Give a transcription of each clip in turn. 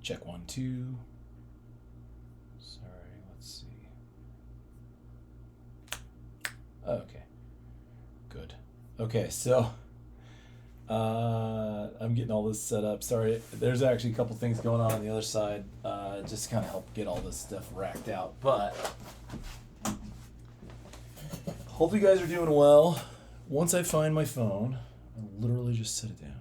Check 1, 2. Sorry, let's see. Okay, good. Okay, so I'm getting all this set up. Sorry, there's actually a couple things going on the other side, just to kind of help get all this stuff racked out. But hope you guys are doing well. Once I find my phone, I'll literally just set it down.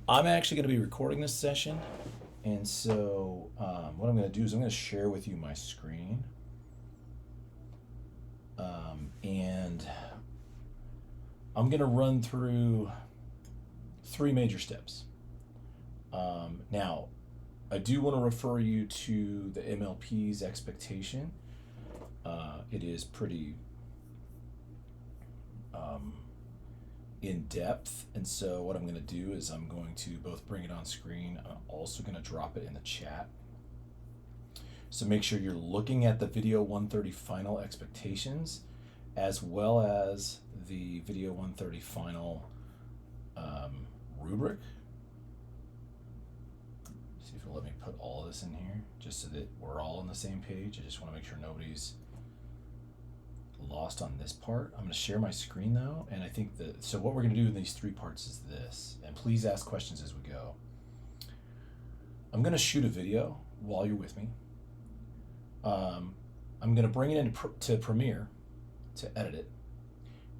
I'm actually going to be recording this session, and so what I'm going to do is I'm going to share with you my screen, and I'm going to run through 3 major steps. Now, I do want to refer you to the MLP's expectation. It is pretty in depth, and so what I'm going to do is I'm going to both bring it on screen. I'm also going to drop it in the chat. So make sure you're looking at the video 130 final expectations as well as the video 130 final rubric. See if it'll let me put all of this in here just so that we're all on the same page. I just want to make sure nobody's lost on this part. I'm going to share my screen though, and I think that so what we're going to do in these 3 parts is this, and please ask questions as we go. I'm going to shoot a video while you're with me. I'm going to bring it into Premiere to edit it,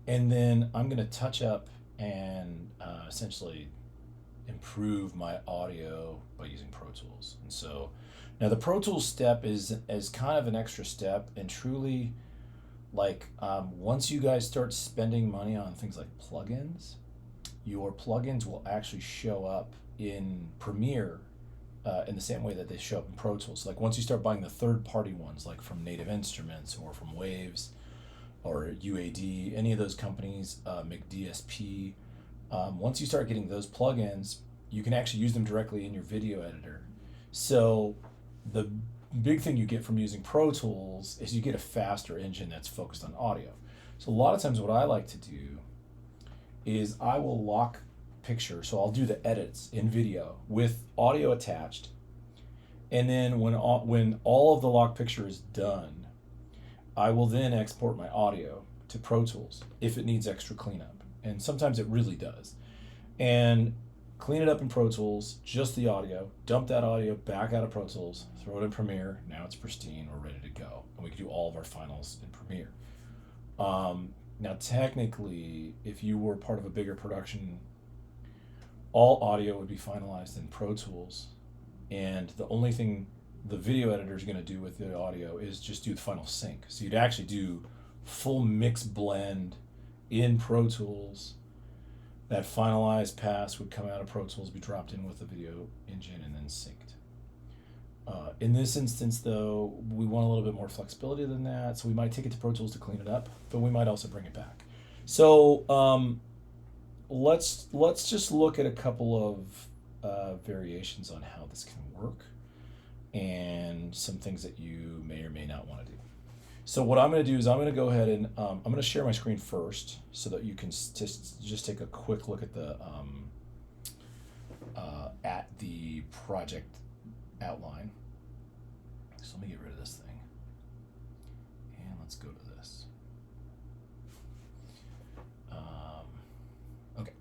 and then I'm going to touch up and essentially improve my audio by using Pro Tools. And so now the Pro Tools step is kind of an extra step, and truly, like once you guys start spending money on things like plugins, your plugins will actually show up in Premiere in the same way that they show up in Pro Tools. Like once you start buying the third-party ones, like from Native Instruments or from Waves or UAD, any of those companies, McDSP, once you start getting those plugins, you can actually use them directly in your video editor. So the big thing you get from using Pro Tools is you get a faster engine that's focused on audio. So a lot of times what I like to do is I will lock picture. So I'll do the edits in video with audio attached. And then when all of the lock picture is done, I will then export my audio to Pro Tools if it needs extra cleanup. And sometimes it really does. And clean it up in Pro Tools, just the audio, dump that audio back out of Pro Tools, throw it in Premiere. Now it's pristine, we're ready to go. And we can do all of our finals in Premiere. Now technically, if you were part of a bigger production, all audio would be finalized in Pro Tools. And the only thing the video editor is going to do with the audio is just do the final sync. So you'd actually do full mix blend in Pro Tools. That finalized pass would come out of Pro Tools, be dropped in with the video engine, and then synced. In this instance, though, we want a little bit more flexibility than that, so we might take it to Pro Tools to clean it up, but we might also bring it back. So let's just look at a couple of variations on how this can work, and some things that you may or may not want to do. So what I'm going to do is I'm going to go ahead and I'm going to share my screen first so that you can just take a quick look at the project outline. So let me get rid of this thing, and let's go to this. Okay.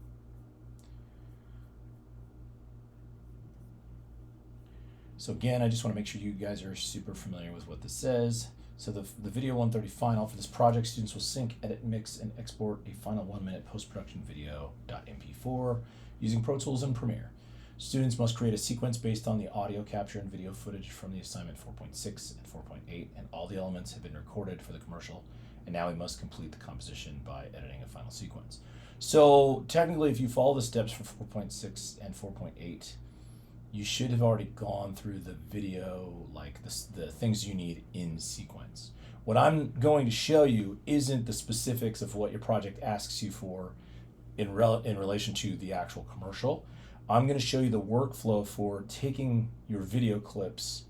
So again, I just want to make sure you guys are super familiar with what this says. So the video 130 final for this project, students will sync, edit, mix, and export a final 1-minute post-production video .mp4 using Pro Tools and Premiere. Students must create a sequence based on the audio capture and video footage from the assignment 4.6 and 4.8, and all the elements have been recorded for the commercial, and now we must complete the composition by editing a final sequence. So technically, if you follow the steps for 4.6 and 4.8, you should have already gone through the video, like the things you need in sequence. What I'm going to show you isn't the specifics of what your project asks you for in relation to the actual commercial. I'm going to show you the workflow for taking your video clips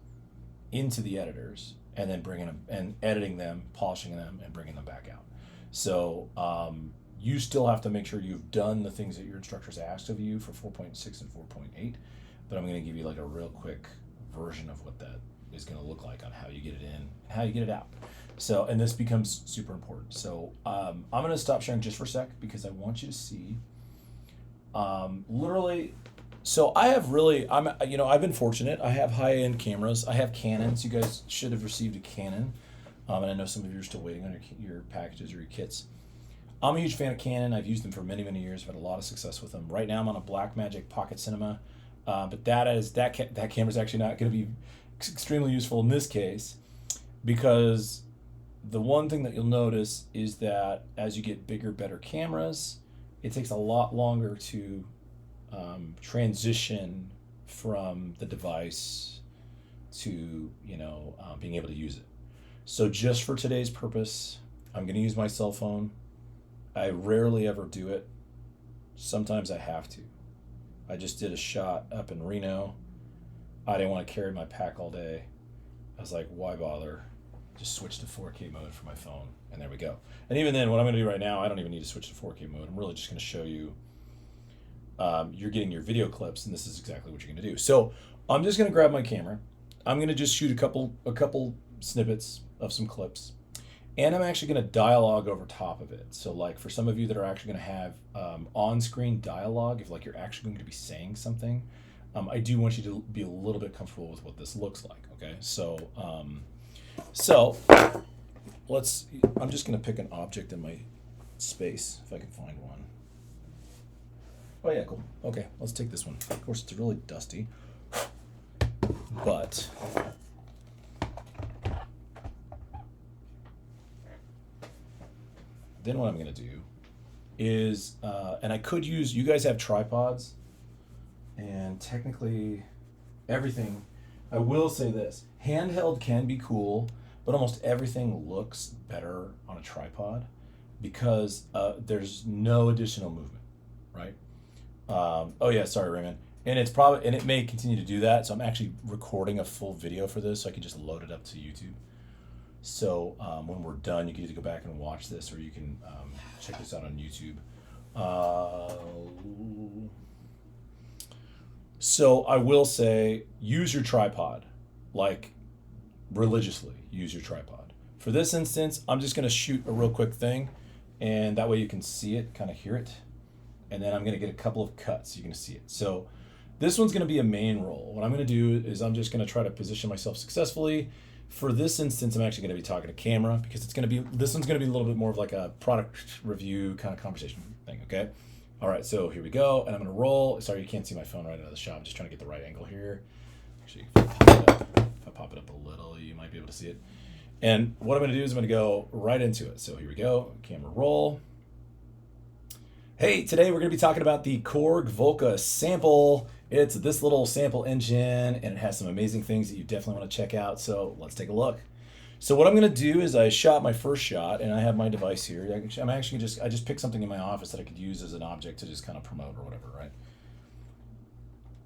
into the editors and then bringing them and editing them, polishing them, and bringing them back out. So You still have to make sure you've done the things that your instructors asked of you for 4.6 and 4.8, but I'm going to give you like a real quick version of what that is going to look like on how you get it in and how you get it out. So, and this becomes super important. So I'm going to stop sharing just for a sec because I want you to see literally. So I have really, I've been fortunate. I have high-end cameras. I have Canons. You guys should have received a Canon. And I know some of you are still waiting on your packages or your kits. I'm a huge fan of Canon. I've used them for many, many years. I've had a lot of success with them. Right now I'm on a Blackmagic Pocket Cinema, but that camera's actually not going to be extremely useful in this case, because the one thing that you'll notice is that as you get bigger, better cameras, it takes a lot longer to transition from the device to being able to use it. So just for today's purpose, I'm going to use my cell phone. I rarely ever do it. Sometimes I have to. I just did a shot up in Reno. I didn't want to carry my pack all day. I was like, why bother? Just switch to 4K mode for my phone, and there we go. And even then, what I'm going to do right now, I don't even need to switch to 4K mode. I'm really just going to show you. You're getting your video clips, and this is exactly what you're going to do. So I'm just going to grab my camera. I'm going to just shoot a couple snippets of some clips, and I'm actually going to dialogue over top of it. So like for some of you that are actually going to have on-screen dialogue, if like you're actually going to be saying something, I do want you to be a little bit comfortable with what this looks like. Okay, so I'm just going to pick an object in my space if I can find one. Oh yeah, cool. Okay, let's take this one. Of course, it's really dusty, but then what I'm going to do is, and I could use, you guys have tripods, and technically everything, I will say this, handheld can be cool, but almost everything looks better on a tripod because there's no additional movement, right? Oh yeah, sorry Raymond. And it may continue to do that, so I'm actually recording a full video for this so I can just load it up to YouTube. So when we're done, you can either go back and watch this or you can check this out on YouTube. So I will say, use your tripod, like religiously use your tripod. For this instance, I'm just gonna shoot a real quick thing, and that way you can see it, kind of hear it. And then I'm gonna get a couple of cuts, so you're gonna see it. So this one's gonna be a main roll. What I'm gonna do is I'm just gonna try to position myself successfully. For this instance, I'm actually gonna be talking to camera because this one's gonna be a little bit more of like a product review kind of conversation thing, okay? All right, so here we go, and I'm gonna roll. Sorry, you can't see my phone right out of the shot. I'm just trying to get the right angle here. Actually, if I pop it up a little, you might be able to see it. And what I'm gonna do is I'm gonna go right into it. So here we go, camera roll. Hey, today we're gonna be talking about the Korg Volca sample. It's this little sample engine, and it has some amazing things that you definitely wanna check out. So let's take a look. So what I'm gonna do is I shot my first shot, and I have my device here. I just picked something in my office that I could use as an object to just kind of promote or whatever, right?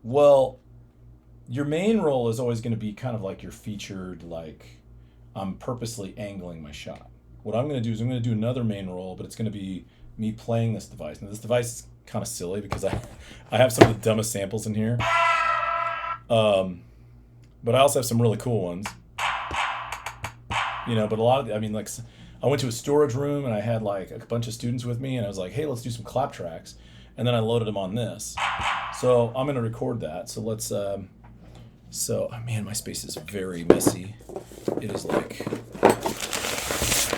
Well, your main roll is always gonna be kind of like your featured, like I'm purposely angling my shot. What I'm gonna do is I'm gonna do another main roll, but it's gonna be me playing this device. Now this device is kind of silly because I have some of the dumbest samples in here. But I also have some really cool ones. But a lot of, I went to a storage room and I had like a bunch of students with me and I was like, hey, let's do some clap tracks. And then I loaded them on this. So I'm gonna record that. So let's, oh man, my space is very messy. It is like,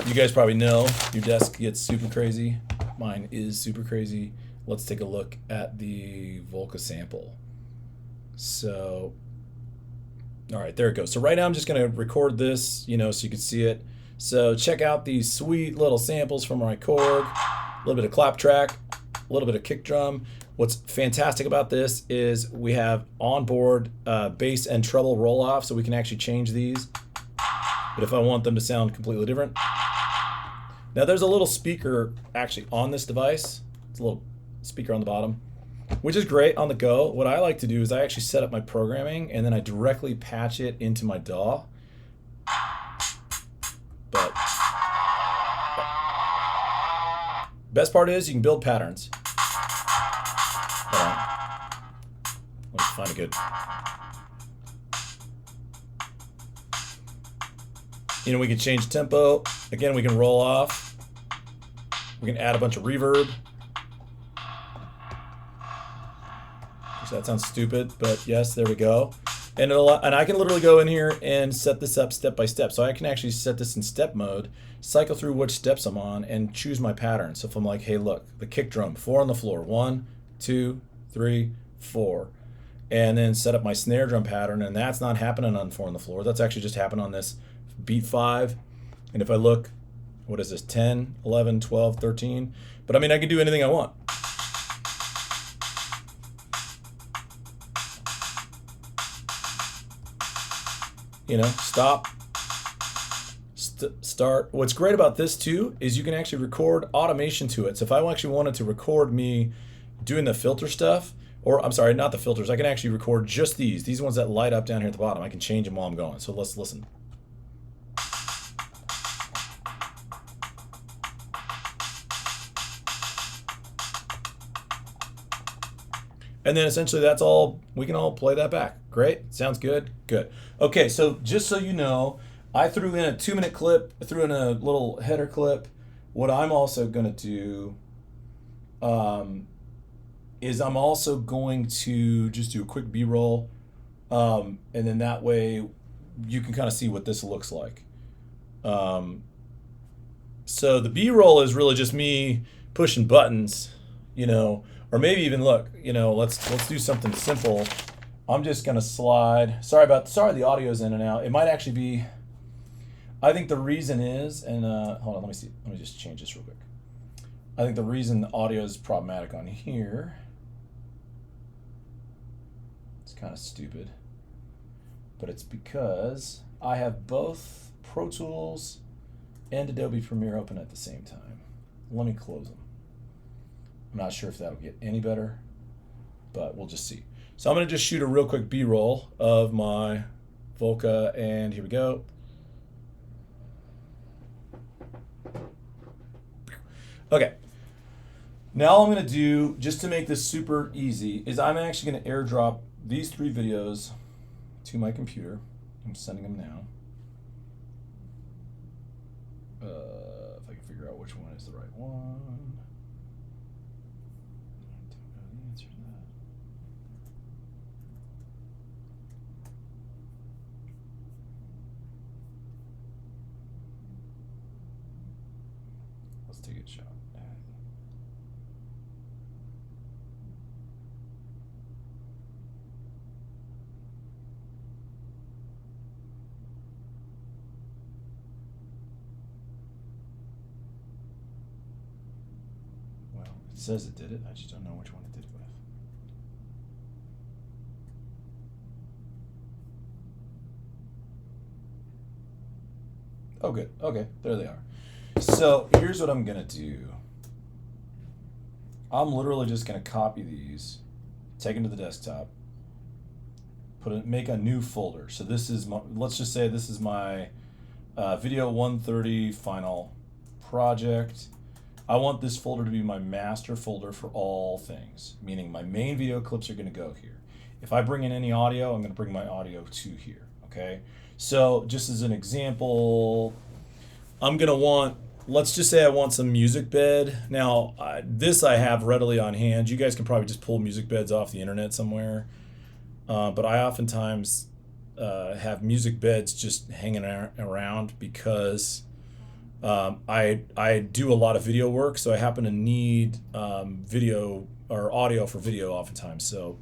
you guys probably know, your desk gets super crazy. Mine is super crazy. Let's take a look at the Volca sample. So, all right, there it goes. So right now I'm just gonna record this, so you can see it. So check out these sweet little samples from my Korg, a little bit of clap track, a little bit of kick drum. What's fantastic about this is we have onboard bass and treble roll off, so we can actually change these. But if I want them to sound completely different. Now there's a little speaker actually on this device. It's a little speaker on the bottom, which is great on the go. What I like to do is I actually set up my programming and then I directly patch it into my DAW. Best part is you can build patterns. Hold on. Let me find a good. You know, we can change tempo. Again, we can roll off. We can add a bunch of reverb. That sounds stupid, but yes, there we go. And I can literally go in here and set this up step by step. So I can actually set this in step mode, cycle through which steps I'm on, and choose my pattern. So if I'm like, hey, look, the kick drum, 4 on the floor, 1, 2, 3, 4, and then set up my snare drum pattern, and that's not happening on 4 on the floor. That's actually just happening on this beat 5. And if I look, what is this, 10, 11, 12, 13? But I mean, I can do anything I want. You know, stop, start. What's great about this too is you can actually record automation to it. So if I actually wanted to record me doing the filter stuff, or I'm sorry, not the filters, I can actually record just these ones that light up down here at the bottom. I can change them while I'm going. So let's listen. And then essentially that's all, we can all play that back. Great, sounds good, good. Okay, so just so you know, I threw in a 2-minute clip, I threw in a little header clip. What I'm also gonna do is I'm also going to just do a quick B-roll, and then that way you can kind of see what this looks like. So the B-roll is really just me pushing buttons, you know, or maybe even look, you know, let's do something simple. I'm just gonna slide. Sorry the audio's in and out. It might actually be. I think the reason is, and hold on, let me see. Let me just change this real quick. I think the reason the audio is problematic on here. It's kind of stupid, but it's because I have both Pro Tools and Adobe Premiere open at the same time. Let me close them. I'm not sure if that'll get any better, but we'll just see. So I'm gonna just shoot a real quick B-roll of my Volca, and here we go. Okay, now all I'm gonna do, just to make this super easy, is I'm actually gonna airdrop these 3 videos to my computer. I'm sending them now. If I can figure out which one is the right one. Let's take a shot. Well, it says it did it. I just don't know which one it did it with. Oh, good. Okay, there they are. So here's what I'm gonna do. I'm literally just gonna copy these, take them to the desktop, make a new folder. So this is my, let's just say this is my VID130 final project. I want this folder to be my master folder for all things, meaning my main video clips are gonna go here. If I bring in any audio, I'm gonna bring my audio to here, okay? So just as an example, I'm gonna want, let's just say I want some music bed. Now, this I have readily on hand. You guys can probably just pull music beds off the internet somewhere. But I oftentimes have music beds just hanging around because I do a lot of video work, so I happen to need video or audio for video oftentimes. So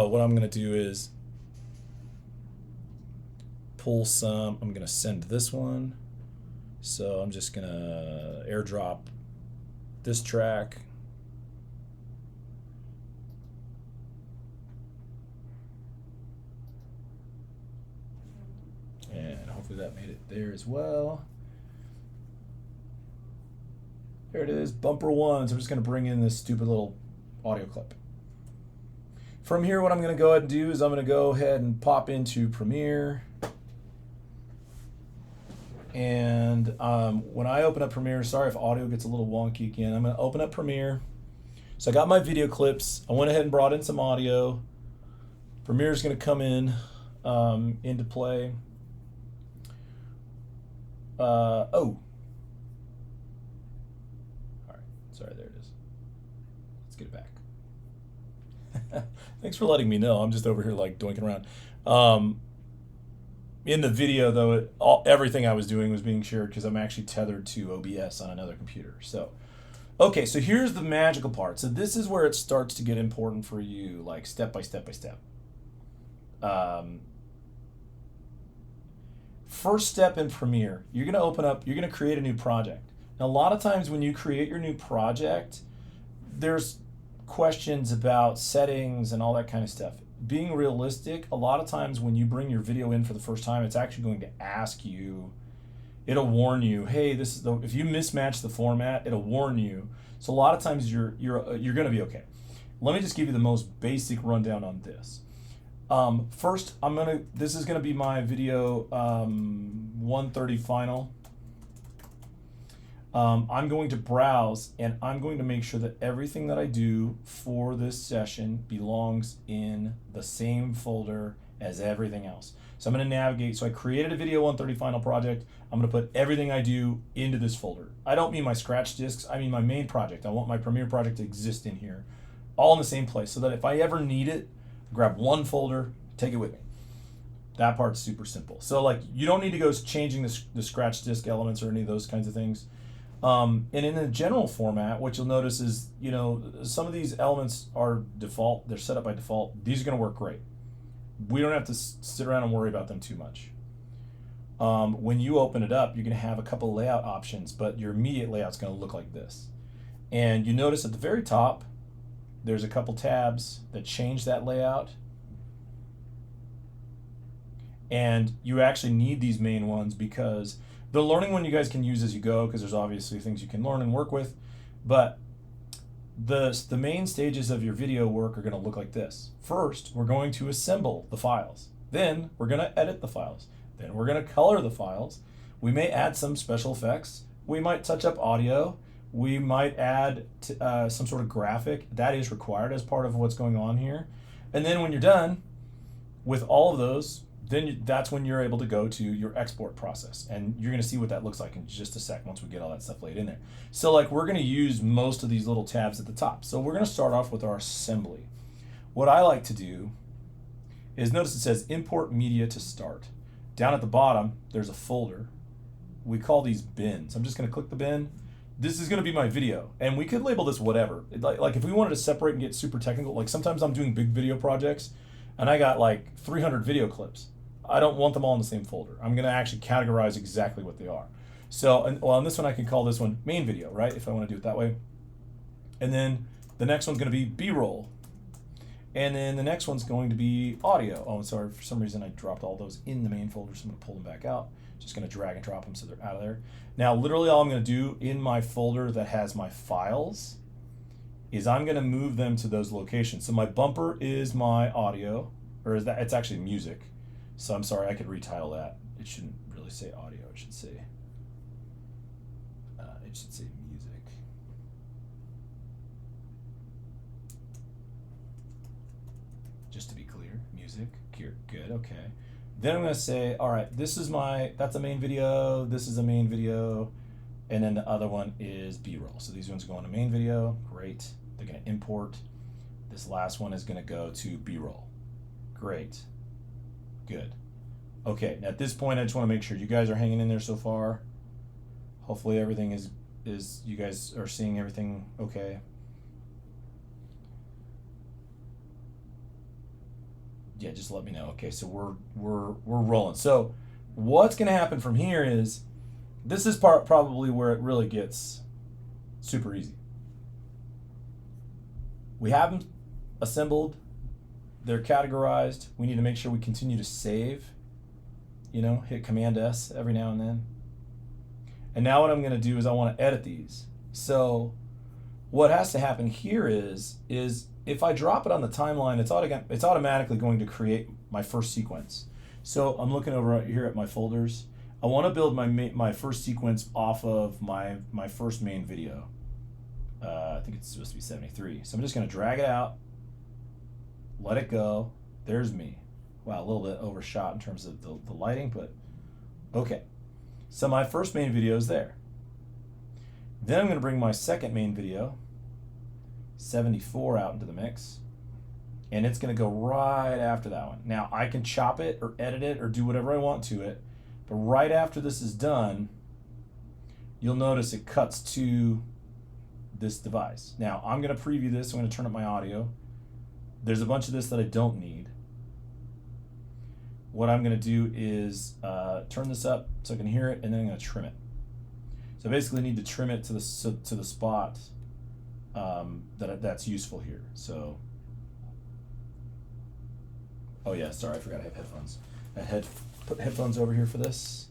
what I'm gonna do is pull some, I'm gonna send this one. So I'm just gonna airdrop this track. And hopefully that made it there as well. There it is, bumper 1. So I'm just gonna bring in this stupid little audio clip. From here, what I'm gonna go ahead and do is I'm gonna go ahead and pop into Premiere. And when I open up Premiere, sorry if audio gets a little wonky again, I'm going to open up Premiere. So I got my video clips. I went ahead and brought in some audio. Premiere is going to come in into play. Oh. All right. Sorry, there it is. Let's get it back. Thanks for letting me know. I'm just over here like doinking around. In the video, though, everything I was doing was being shared because I'm actually tethered to OBS on another computer. So, okay, so here's the magical part. So this is where it starts to get important for you, like step by step by step. First step in Premiere, you're going to open up, you're going to create a new project. Now, a lot of times when you create your new project, there's questions about settings and all that kind of stuff. Being realistic, a lot of times when you bring your video in for the first time, it's actually going to ask you, it'll warn you, hey, this is if you mismatch the format, it'll warn you. So a lot of times you're going to be okay. Let me just give you the most basic rundown on this. First, this is going to be my video 130 final. I'm going to browse and I'm going to make sure that everything that I do for this session belongs in the same folder as everything else. So I'm going to navigate. So I created a video 130 final project. I'm going to put everything I do into this folder. I don't mean my scratch disks. I mean my main project. I want my Premiere project to exist in here, all in the same place, so that if I ever need it, grab one folder, take it with me. That part's super simple. So like you don't need to go changing the scratch disk elements or any of those kinds of things. And in the general format, what you'll notice is, some of these elements are default. They're set up by default. These are going to work great. We don't have to sit around and worry about them too much. When you open it up, you're going to have a couple layout options, but your immediate layout's going to look like this. And you notice at the very top, there's a couple tabs that change that layout. And you actually need these main ones because the learning one you guys can use as you go, because there's obviously things you can learn and work with, but the main stages of your video work are going to look like this. First, we're going to assemble the files. Then we're going to edit the files. Then we're going to color the files. We may add some special effects. We might touch up audio. We might add some sort of graphic. That is required as part of what's going on here. And then when you're done with all of those, then that's when you're able to go to your export process. And you're going to see what that looks like in just a sec once we get all that stuff laid in there. So like we're going to use most of these little tabs at the top. So we're going to start off with our assembly. What I like to do is notice it says import media to start. Down at the bottom, there's a folder. We call these bins. I'm just going to click the bin. This is going to be my video. And we could label this whatever. Like if we wanted to separate and get super technical, like sometimes I'm doing big video projects and I got like 300 video clips. I don't want them all in the same folder. I'm going to actually categorize exactly what they are. So, on this one, I can call this one main video, right? If I want to do it that way. And then the next one's going to be B-roll. And then the next one's going to be audio. Oh, I'm sorry. For some reason, I dropped all those in the main folder, so I'm going to pull them back out. Just going to drag and drop them so they're out of there. Now, literally all I'm going to do in my folder that has my files is I'm going to move them to those locations. So my bumper is my audio, or is that? It's actually music. So I'm sorry, I could retitle that. It shouldn't really say audio. It should say music. Just to be clear, music. Good. Okay. Then I'm going to say, all right, that's a main video. This is a main video, and then the other one is B-roll. So these ones go on to main video. Great. They're going to import. This last one is going to go to B-roll. Great. Good. Okay, now at this point, I just want to make sure you guys are hanging in there so far. Hopefully everything is you guys are seeing everything okay. Yeah, just let me know. Okay, so we're rolling. So what's going to happen from here is this is probably where it really gets super easy. We have them assembled. They're categorized. We need to make sure we continue to save. Hit Command S every now and then. And now what I'm going to do is I want to edit these. So what has to happen here is if I drop it on the timeline, it's automatically going to create my first sequence. So I'm looking over here at my folders. I want to build my first sequence off of my first main video. I think it's supposed to be 73. So I'm just going to drag it out, let it go. There's me. Wow, a little bit overshot in terms of the lighting, but okay. So my first main video is there. Then I'm going to bring my second main video, 74, out into the mix. And it's going to go right after that one. Now, I can chop it or edit it or do whatever I want to it. But right after this is done, you'll notice it cuts to this device. Now, I'm going to preview this. I'm going to turn up my audio. There's a bunch of this that I don't need. What I'm going to do is turn this up so I can hear it, and then I'm going to trim it. So I basically need to trim it to the spot that's useful here. So, oh yeah, sorry, I forgot I have headphones. I put headphones over here for this.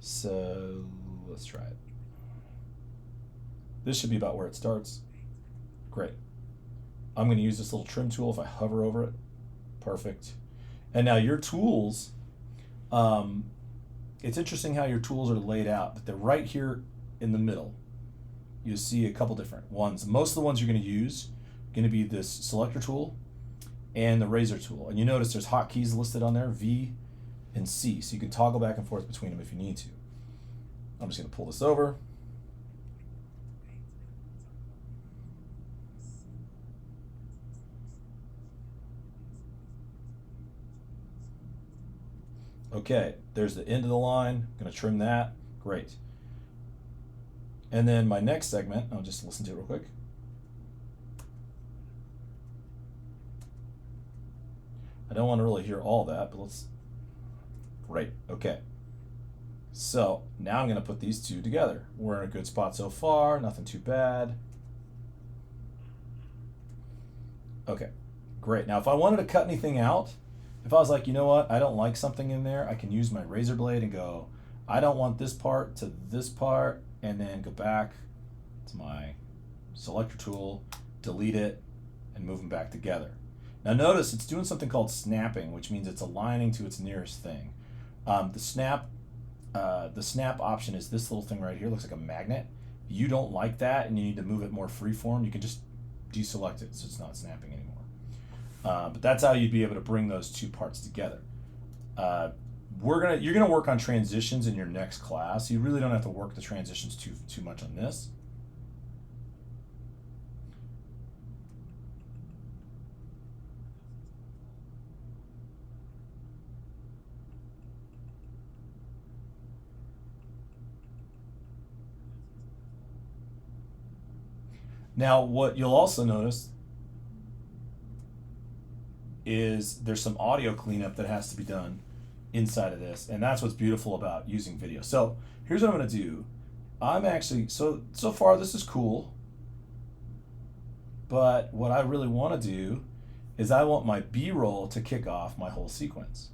So let's try it. This should be about where it starts. Great. I'm going to use this little trim tool if I hover over it. Perfect. And now your tools, it's interesting how your tools are laid out, but they're right here in the middle. You'll see a couple different ones. Most of the ones you're going to use are going to be this selector tool and the razor tool. And you notice there's hotkeys listed on there, V and C. So you can toggle back and forth between them if you need to. I'm just going to pull this over. Okay, there's the end of the line. I'm going to trim that. Great. And then my next segment, I'll just listen to it real quick. I don't want to really hear all that, but let's. Great. Okay. So now I'm going to put these two together. We're in a good spot so far. Nothing too bad. Okay. Great. Now, if I wanted to cut anything out, if I was like, you know what, I don't like something in there, I can use my razor blade and go, I don't want this part to this part, and then go back to my selector tool, delete it, and move them back together. Now notice it's doing something called snapping, which means it's aligning to its nearest thing. The snap option is this little thing right here. It looks like a magnet. If you don't like that and you need to move it more freeform, you can just deselect it so it's not snapping anymore. But that's how you'd be able to bring those two parts together. You're gonna work on transitions in your next class. You really don't have to work the transitions too much on this. Now, what you'll also notice is there's some audio cleanup that has to be done inside of this, and that's what's beautiful about using video. So here's what I'm going to do. I'm actually, so far this is cool, but what I really want to do is I want my B-roll to kick off my whole sequence.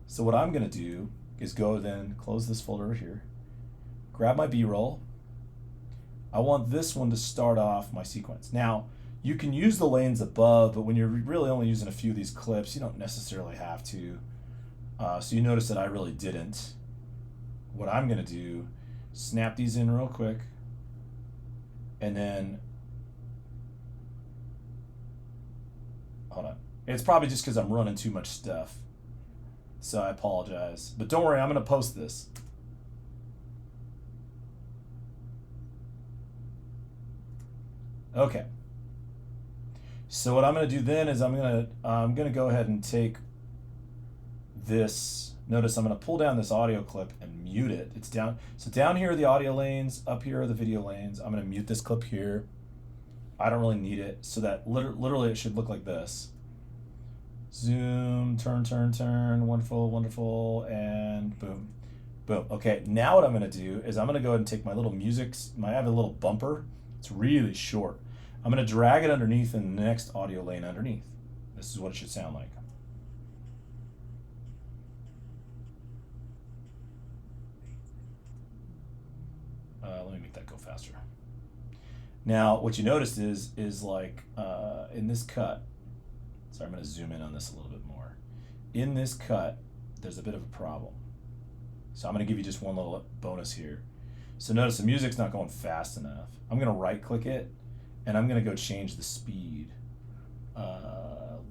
So what I'm going to do is go then close this folder over here, grab my B-roll. I want this one to start off my sequence. Now, you can use the lanes above, but when you're really only using a few of these clips, you don't necessarily have to. So you notice that I really didn't. What I'm going to do, snap these in real quick, and then, hold on. It's probably just because I'm running too much stuff. So I apologize. But don't worry, I'm going to post this. Okay. So what I'm going to do then is I'm going to go ahead and take this. Notice I'm going to pull down this audio clip and mute it. It's down. So down here are the audio lanes. Up here are the video lanes. I'm going to mute this clip here. I don't really need it. So that literally it should look like this. Zoom, turn, turn, turn. Wonderful, wonderful, and boom. Boom. Okay, now what I'm going to do is I'm going to go ahead and take my little music. I have a little bumper. It's really short. I'm going to drag it underneath in the next audio lane underneath. This is what it should sound like. Let me make that go faster. Now, what you noticed is like in this cut, sorry, I'm going to zoom in on this a little bit more. In this cut, there's a bit of a problem. So I'm going to give you just one little bonus here. So notice the music's not going fast enough. I'm going to right click it and I'm going to go change the speed.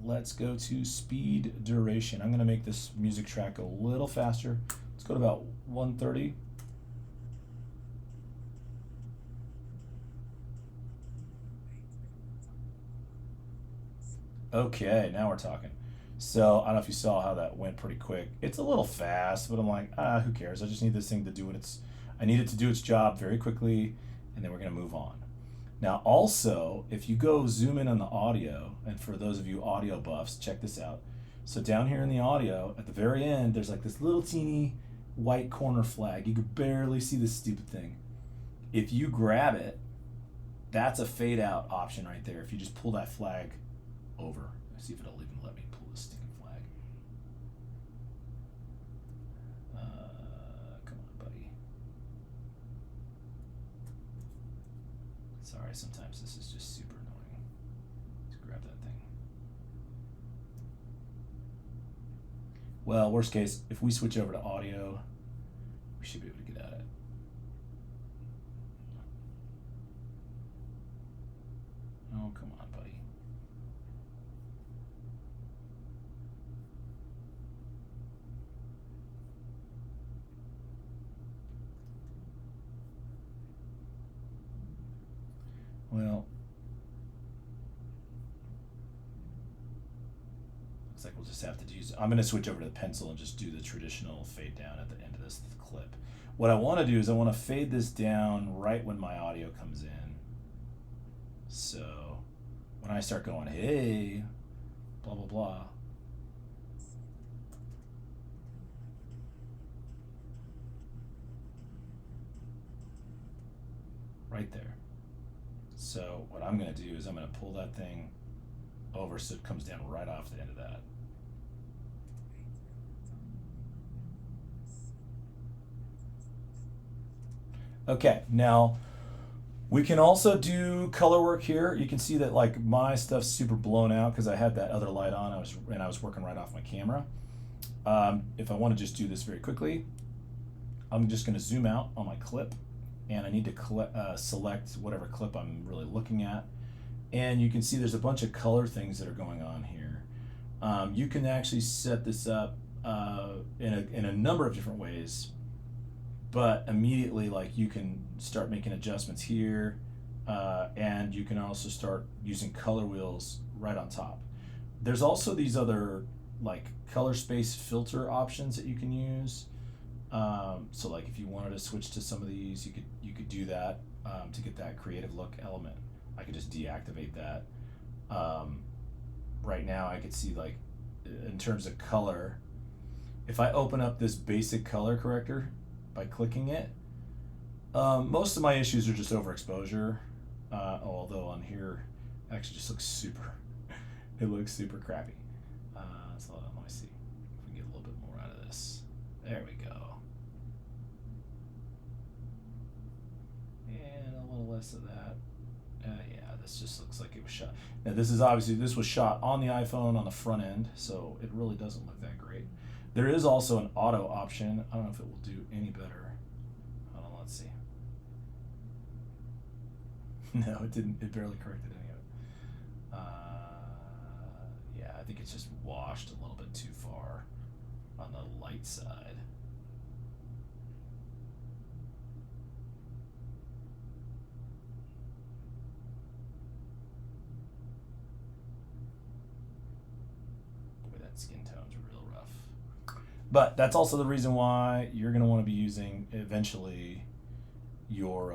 Let's go to speed duration. I'm going to make this music track a little faster. Let's go to about 130. Okay, now we're talking. So I don't know if you saw how that went pretty quick. It's a little fast, but I'm like, who cares? I just need this thing to do I need it to do its job very quickly, and then we're gonna move on. Now also, if you go zoom in on the audio, and for those of you audio buffs, check this out. So down here in the audio, at the very end, there's like this little teeny white corner flag. You could barely see this stupid thing. If you grab it, that's a fade out option right there. If you just pull that flag over. Let's see if it'll even let me pull this stinking flag. Come on, buddy. Sorry, sometimes this is just super annoying. Let's grab that thing. Well, worst case, if we switch over to audio, we should be able to get at it. Oh, come on, buddy. Well, looks like we'll just have to use, I'm going to switch over to the pencil and just do the traditional fade down at the end of this clip. What I want to do is I want to fade this down right when my audio comes in. So when I start going, hey, blah, blah, blah. Right there. So what I'm going to do is I'm going to pull that thing over so it comes down right off the end of that. Okay, now we can also do color work here. You can see that like my stuff's super blown out because I had that other light on. I was working right off my camera. If I want to just do this very quickly, I'm just going to zoom out on my clip, and I need to select whatever clip I'm really looking at. And you can see there's a bunch of color things that are going on here. You can actually set this up in a number of different ways, but immediately like you can start making adjustments here, and you can also start using color wheels right on top. There's also these other like color space filter options that you can use. So like if you wanted to switch to some of these, you could do that to get that creative look element. I could just deactivate that. Right now I could see like in terms of color, if I open up this basic color corrector by clicking it, most of my issues are just overexposure, although on here it actually just looks super, it looks super crappy. So let me see if we can get a little bit more out of this. There we go. And a little less of that. Yeah, this just looks like it was shot. Now this is obviously, this was shot on the iPhone on the front end, so it really doesn't look that great. There is also an auto option. I don't know if it will do any better. Hold on, let's see. No, it didn't. It barely corrected any of it. Yeah, I think it's just washed a little bit too far on the light side. Boy, that skin tone's real rough. But that's also the reason why you're going to want to be using eventually your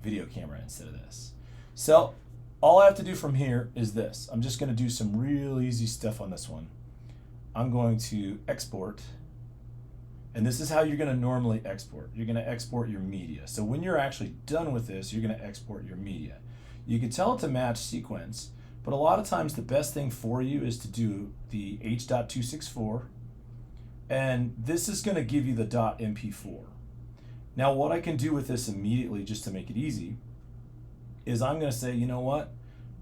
video camera instead of this. So all I have to do from here is this. I'm just going to do some real easy stuff on this one. I'm going to export, and this is how you're going to normally export. You're going to export your media. So when you're actually done with this, you're going to export your media. You can tell it to match sequence, but a lot of times the best thing for you is to do the H.264, and this is going to give you the .mp4. Now what I can do with this immediately, just to make it easy, is I'm going to say, you know what,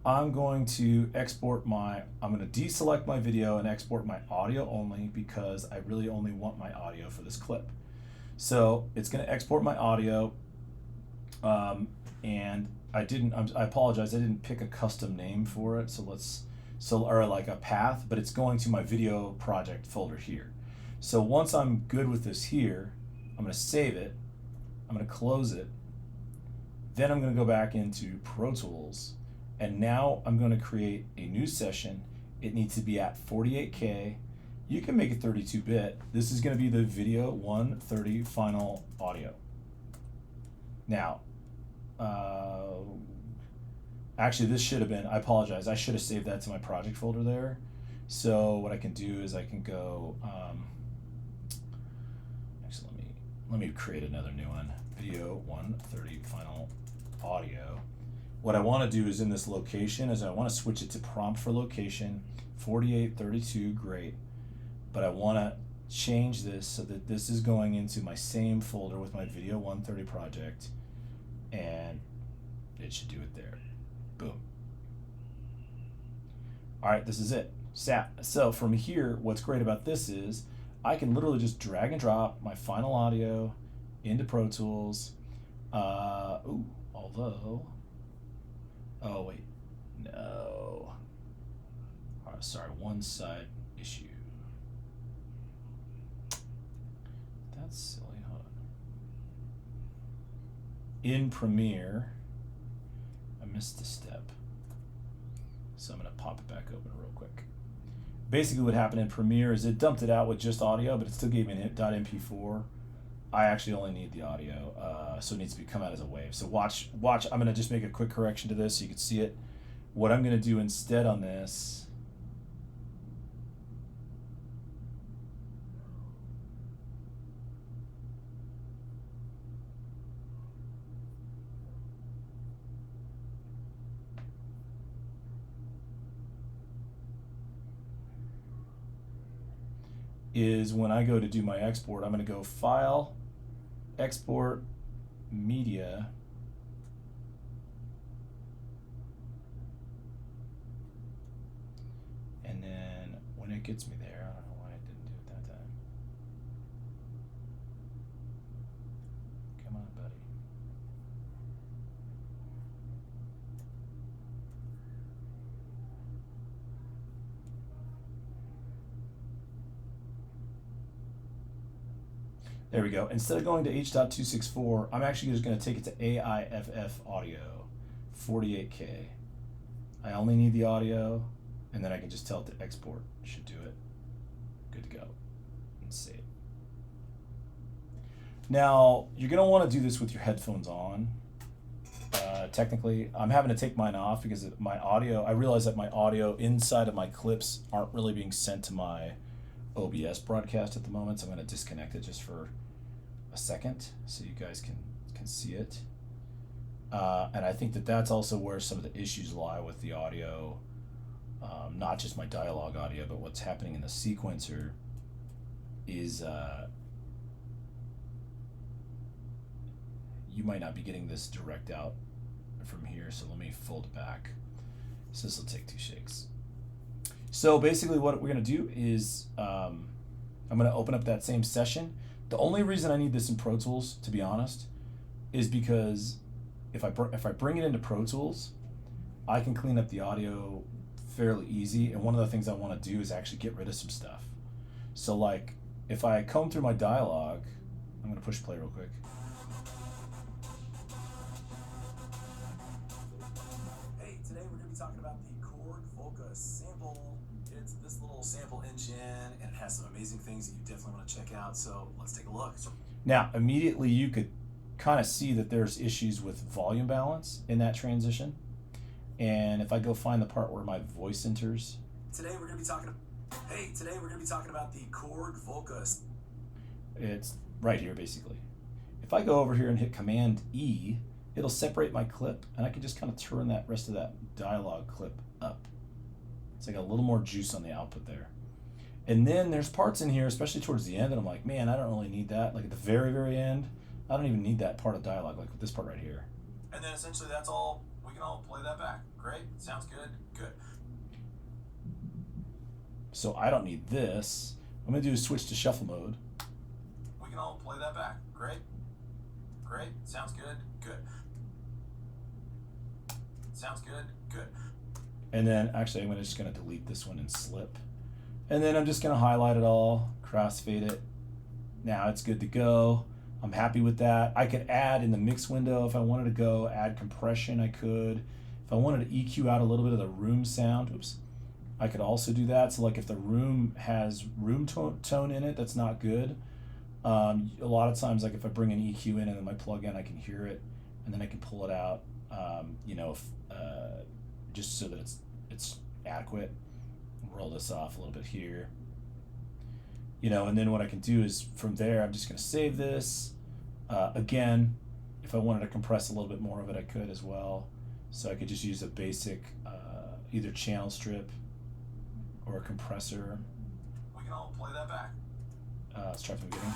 I'm going to I'm going to deselect my video and export my audio only because I really only want my audio for this clip. So it's going to export my audio, and I apologize, I didn't pick a custom name for it, or like a path, but it's going to my video project folder here. So once I'm good with this here, I'm going to save it, I'm going to close it, then I'm going to go back into Pro Tools, and now I'm going to create a new session. It needs to be at 48K. You can make it 32-bit. This is going to be the VID130 final audio. Now, actually this should have been, I apologize, I should have saved that to my project folder there. So what I can do is I can go, actually let me create another new one, VID130 final audio. What I want to do is in this location is I want to switch it to prompt for location, 4832, great. But I want to change this so that this is going into my same folder with my VID130 project, and it should do it there. Boom. All right, this is it. So from here, what's great about this is I can literally just drag and drop my final audio into Pro Tools. Although, oh wait, no. All right, sorry, one side issue. That's silly. Hold on. In Premiere, I missed a step, so I'm gonna pop it back open real quick. Basically, what happened in Premiere is it dumped it out with just audio, but it still gave me an .mp4. I actually only need the audio, so it needs to come out as a wave. So watch. I'm gonna just make a quick correction to this so you can see it. What I'm gonna do instead on this is when I go to do my export, I'm going to go File, Export, Media, and then when it gets me there, I don't know why I didn't do it that time. Come on, buddy. There we go. Instead of going to H.264, I'm actually just going to take it to AIFF audio, 48K. I only need the audio, and then I can just tell it to export. Should do it. Good to go. And save. Now, you're going to want to do this with your headphones on. Technically, I'm having to take mine off because my audio, I realize that my audio inside of my clips aren't really being sent to my OBS broadcast at the moment, so I'm going to disconnect it just for a second so you guys can see it. And I think that that's also where some of the issues lie with the audio, not just my dialogue audio, but what's happening in the sequencer is you might not be getting this direct out from here, so let me fold it back. So this will take 2 shakes. So basically what we're going to do is I'm going to open up that same session. The only reason I need this in Pro Tools, to be honest, is because if I bring it into Pro Tools, I can clean up the audio fairly easy. And one of the things I want to do is actually get rid of some stuff. So like if I comb through my dialogue, I'm going to push play real quick. Hey, today we're going to be talking about the Korg Volca sample. It's this little sample engine, and it has some amazing things that you definitely want to check out. So let's take a look. Now, immediately you could kind of see that there's issues with volume balance in that transition. And if I go find the part where my voice enters. Today we're going to be talking about the Korg Volca. It's right here, basically. If I go over here and hit Command E, it'll separate my clip, and I can just kind of turn that rest of that dialogue clip up. It's like a little more juice on the output there. And then there's parts in here, especially towards the end, that I'm like, man, I don't really need that. Like at the very, very end, I don't even need that part of dialogue, like with this part right here. And then essentially that's all We can all play that back. Great. Sounds good. Good. So I don't need this. What I'm gonna do is switch to shuffle mode. We can all play that back. Great. Great. Sounds good. Good. Sounds good. Good. And then actually I'm just gonna delete this one and slip. And then I'm just gonna highlight it all, crossfade it. Now it's good to go. I'm happy with that. I could add in the mix window if I wanted to go, add compression I could. If I wanted to EQ out a little bit of the room sound, oops, I could also do that. So like if the room has room tone in it, that's not good. A lot of times, like if I bring an EQ in and then my plug in, I can hear it and then I can pull it out, just so that it's adequate. Roll this off a little bit here. And then what I can do is from there, I'm just going to save this. Again, if I wanted to compress a little bit more of it, I could as well. So I could just use a basic either channel strip or a compressor. We can all play that back. Let's try from the beginning.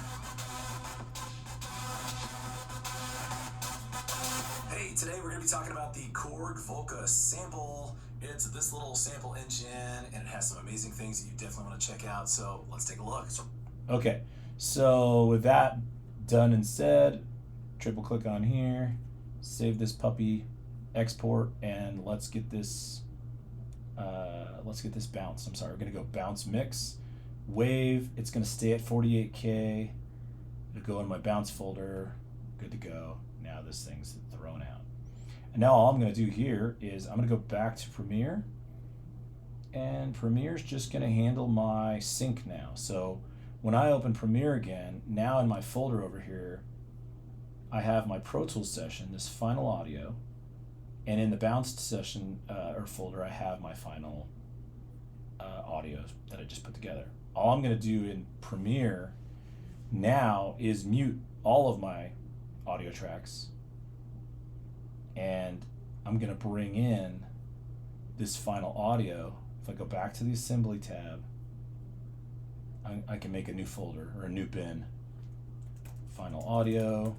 Hey, today we're going to be talking about the Korg Volca sample. It's this little sample engine, and it has some amazing things that you definitely want to check out. So let's take a look. Okay, so with that done and said, triple click on here, save this puppy, export, and let's get this bounce. I'm sorry, we're gonna go bounce mix, wave. It's gonna stay at 48K. It'll go in my bounce folder. Good to go. Now this thing's thrown out. And now all I'm gonna do here is I'm gonna go back to Premiere, and Premiere's just gonna handle my sync now. So when I open Premiere again, now in my folder over here, I have my Pro Tools session, this final audio, and in the bounced session or folder, I have my final audio that I just put together. All I'm gonna do in Premiere now is mute all of my audio tracks, and I'm gonna bring in this final audio. If I go back to the assembly tab, I can make a new folder or a new bin. Final audio.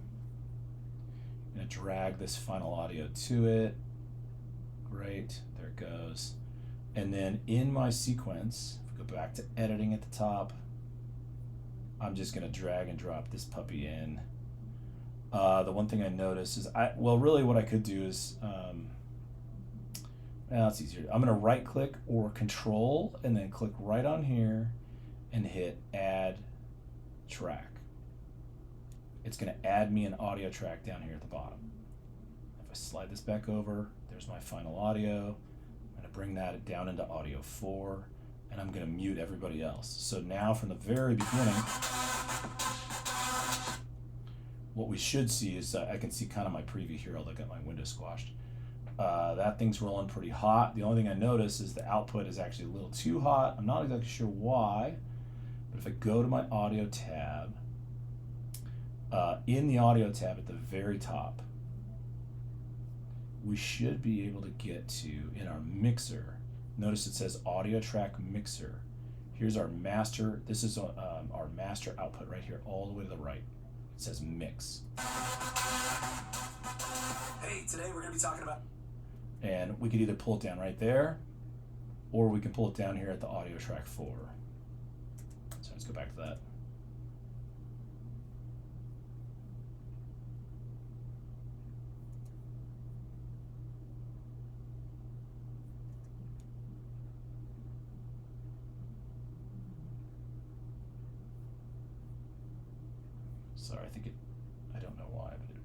I'm gonna drag this final audio to it. Great, there it goes. And then in my sequence, if I go back to editing at the top, I'm just gonna drag and drop this puppy in. The one thing I noticed is really what I could do is, it's easier. I'm gonna right click or control and then click right on here and hit add track. It's gonna add me an audio track down here at the bottom. If I slide this back over, there's my final audio. I'm gonna bring that down into audio 4, and I'm gonna mute everybody else. So now from the very beginning, what we should see is I can see kind of my preview here. I'll look at my window squashed. That thing's rolling pretty hot. The only thing I notice is the output is actually a little too hot. I'm not exactly sure why, but if I go to my audio tab, in the audio tab at the very top, we should be able to get to, in our mixer, notice it says audio track mixer. Here's our master. This is our master output right here, all the way to the right. It says mix. Hey, today we're going to be talking about... And we could either pull it down right there, or we can pull it down here at the audio track 4. So let's go back to that. Sorry, I don't know why, but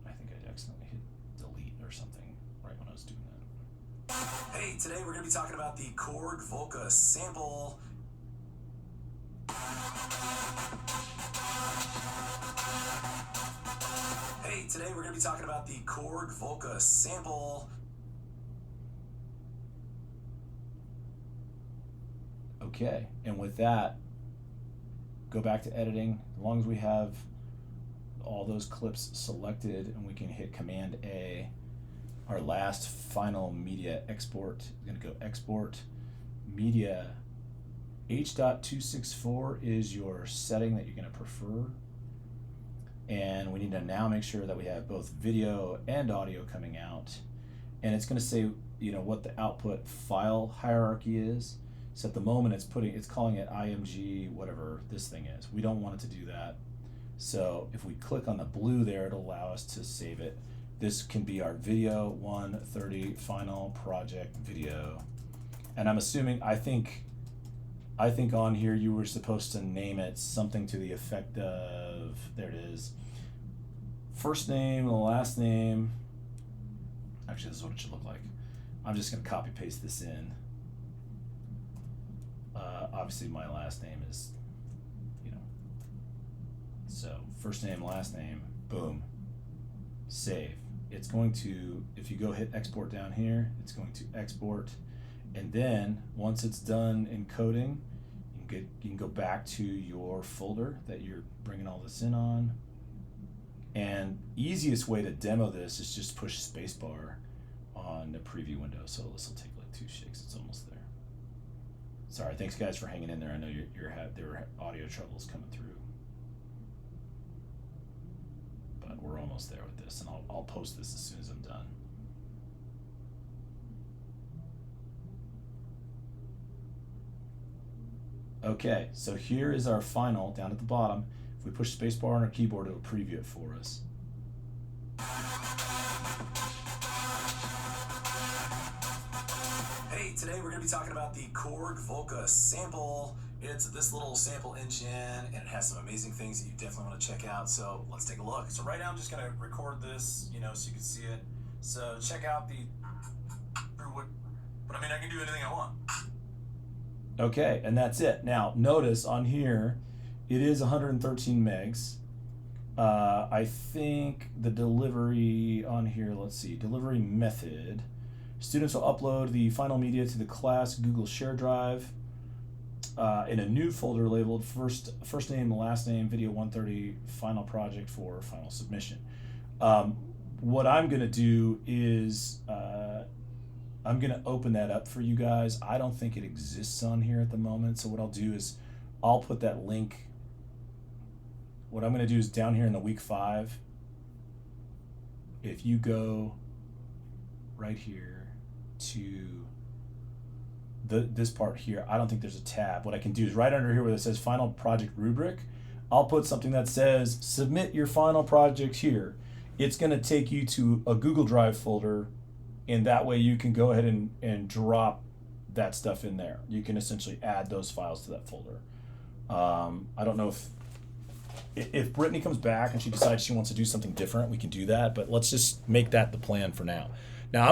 I think I accidentally hit delete or something right when I was doing that. Hey, today we're going to be talking about the Korg Volca sample. Hey, today we're going to be talking about the Korg Volca sample. Okay, and with that, go back to editing. As long as we have all those clips selected and we can hit Command A, our last final media export is going to go export media. H.264 is your setting that you're going to prefer, and we need to now make sure that we have both video and audio coming out. and it's going to say, you know, what the output file hierarchy is. So at the moment it's calling it IMG, whatever this thing is. We don't want it to do that. So if we click on the blue there, it'll allow us to save it. This can be our VID130 final project video. And I'm assuming, I think on here you were supposed to name it something to the effect of, there it is, first name, last name. Actually, this is what it should look like. I'm just gonna copy paste this in. Obviously my last name is, you know, so first name, last name, boom, save. It's going to, if you go hit export down here, it's going to export, and then once it's done encoding, you can go back to your folder that you're bringing all this in on. And easiest way to demo this is just push spacebar on the preview window. So this will take like 2 shakes. It's almost there. Sorry, thanks guys for hanging in there. I know there were audio troubles coming through, but we're almost there with this, and I'll post this as soon as I'm done. Okay, so here is our final down at the bottom. If we push spacebar on our keyboard, it'll preview it for us. Hey, today we're going to be talking about the Korg Volca sample. It's this little sample engine, and it has some amazing things that you definitely want to check out. So let's take a look. So right now I'm just going to record this, you know, so you can see it. So check out but I mean, I can do anything I want. Okay, and that's it. Now, notice on here, it is 113 megs. I think the delivery on here, let's see, delivery method. Students will upload the final media to the class Google Share Drive in a new folder labeled first name, last name, VID130 final project for final submission. What I'm going to do is I'm going to open that up for you guys. I don't think it exists on here at the moment. So what I'll do is I'll put that link. What I'm going to do is down here in the week 5, if you go right here to this part here, I don't think there's a tab. What I can do is right under here where it says final project rubric, I'll put something that says submit your final project here. It's going to take you to a Google Drive folder, and that way you can go ahead and drop that stuff in there. You can essentially add those files to that folder. I don't know if Brittany comes back and she decides she wants to do something different, we can do that, but let's just make that the plan for now. Now,